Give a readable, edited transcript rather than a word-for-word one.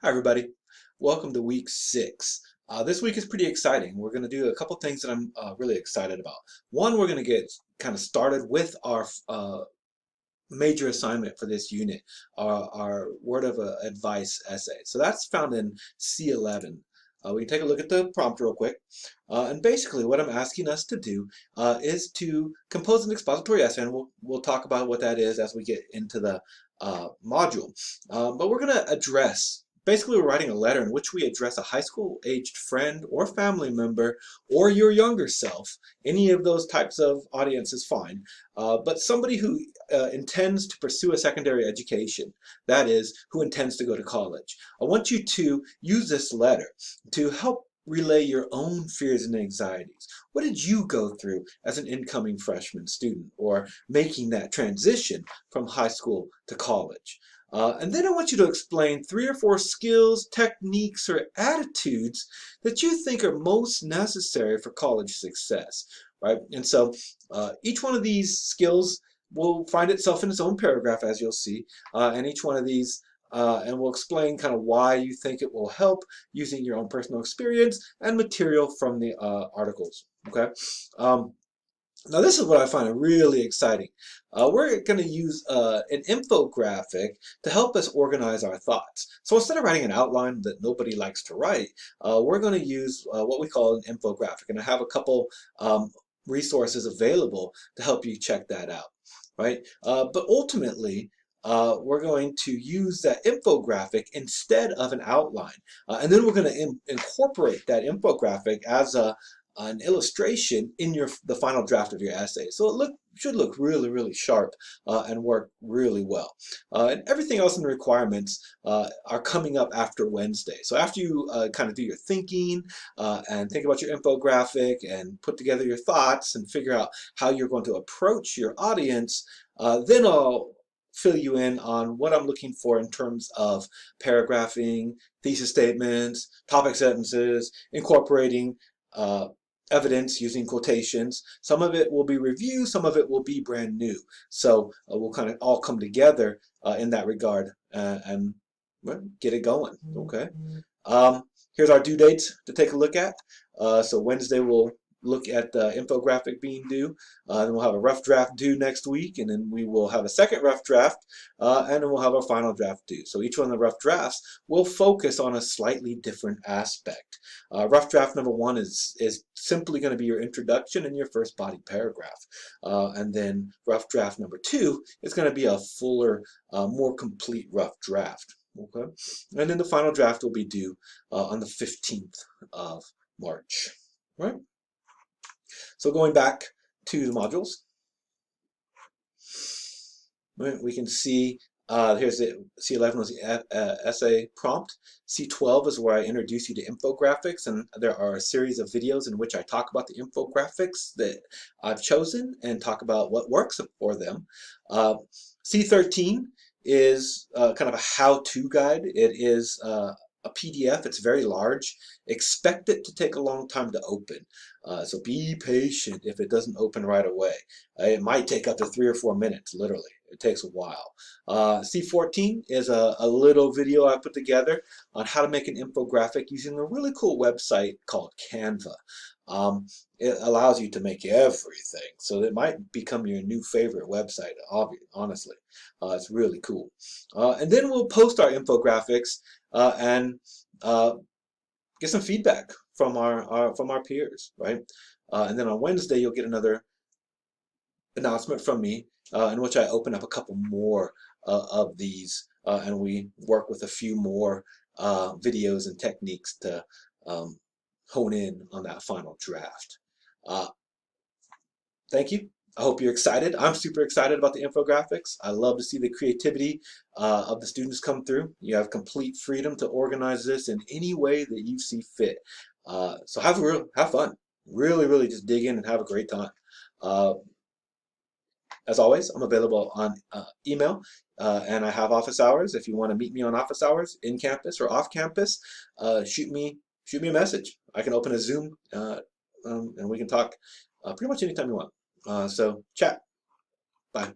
Hi, everybody. Welcome to week 6. This week is pretty exciting. We're going to do a couple things that I'm really excited about. One, we're going to get kind of started with our major assignment for this unit, our word of advice essay. So that's found in C11. We can take a look at the prompt real quick. And basically what I'm asking us to do is to compose an expository essay, and we'll talk about what that is as we get into the module. But we're going to address, basically we're writing a letter in which we address a high school aged friend or family member or your younger self. Any of those types of audience is fine. But somebody who intends to pursue a secondary education, that is, who intends to go to college. I want you to use this letter to help relay your own fears and anxieties. What did you go through as an incoming freshman student or making that transition from high school to college? And then I want you to explain 3 or 4 skills, techniques, or attitudes that you think are most necessary for college success, right? And so each one of these skills will find itself in its own paragraph, as you'll see, and each one of these, and we'll explain kind of why you think it will help using your own personal experience and material from the articles, okay? Now this is what I find really exciting. We're going to use an infographic to help us organize our thoughts. So instead of writing an outline that nobody likes to write, we're going to use what we call an infographic. And I have a couple resources available to help you check that out, right? But ultimately, we're going to use that infographic instead of an outline. And then we're going to incorporate that infographic as an illustration in the final draft of your essay. So it should look really sharp and work really well. And everything else in the requirements are coming up after Wednesday. So after you kind of do your thinking and think about your infographic and put together your thoughts and figure out how you're going to approach your audience, then I'll fill you in on what I'm looking for in terms of paragraphing, thesis statements, topic sentences, incorporating evidence using quotations. Some of it will be review, some of it will be brand new. So we'll kind of all come together in that regard and well, get it going, okay? Here's our due dates to take a look at. So Wednesday we'll look at the infographic being due. Then we'll have a rough draft due next week, and then we will have a second rough draft, and then we'll have our final draft due. So each one of the rough drafts will focus on a slightly different aspect. Rough draft number 1 is simply going to be your introduction and your first body paragraph. And then rough draft number 2 is going to be a fuller, more complete rough draft. Okay, and then the final draft will be due on the 15th of March. Right. So going back to the modules, right, we can see here's the C11 was the essay prompt. C12 is where I introduce you to infographics, and there are a series of videos in which I talk about the infographics that I've chosen and talk about what works for them. C13 is kind of a how-to guide. It is a PDF. It's very large. Expect it to take a long time to open. So be patient if it doesn't open right away. It might take up to 3 or 4 minutes, literally. It takes a while. C14 is a little video I put together on how to make an infographic using a really cool website called Canva. It allows you to make everything, so it might become your new favorite website, honestly. It's really cool. And then we'll post our infographics and get some feedback from our peers, right? And then on Wednesday, you'll get another announcement from me in which I open up a couple more of these and we work with a few more videos and techniques to hone in on that final draft. Thank you. I hope you're excited. I'm super excited about the infographics. I love to see the creativity of the students come through. You have complete freedom to organize this in any way that you see fit. So have fun. Really just dig in and have a great time. As always, I'm available on email, and I have office hours. If you want to meet me on office hours, in campus or off campus, shoot me a message. I can open a Zoom, and we can talk pretty much anytime you want. So chat. Bye.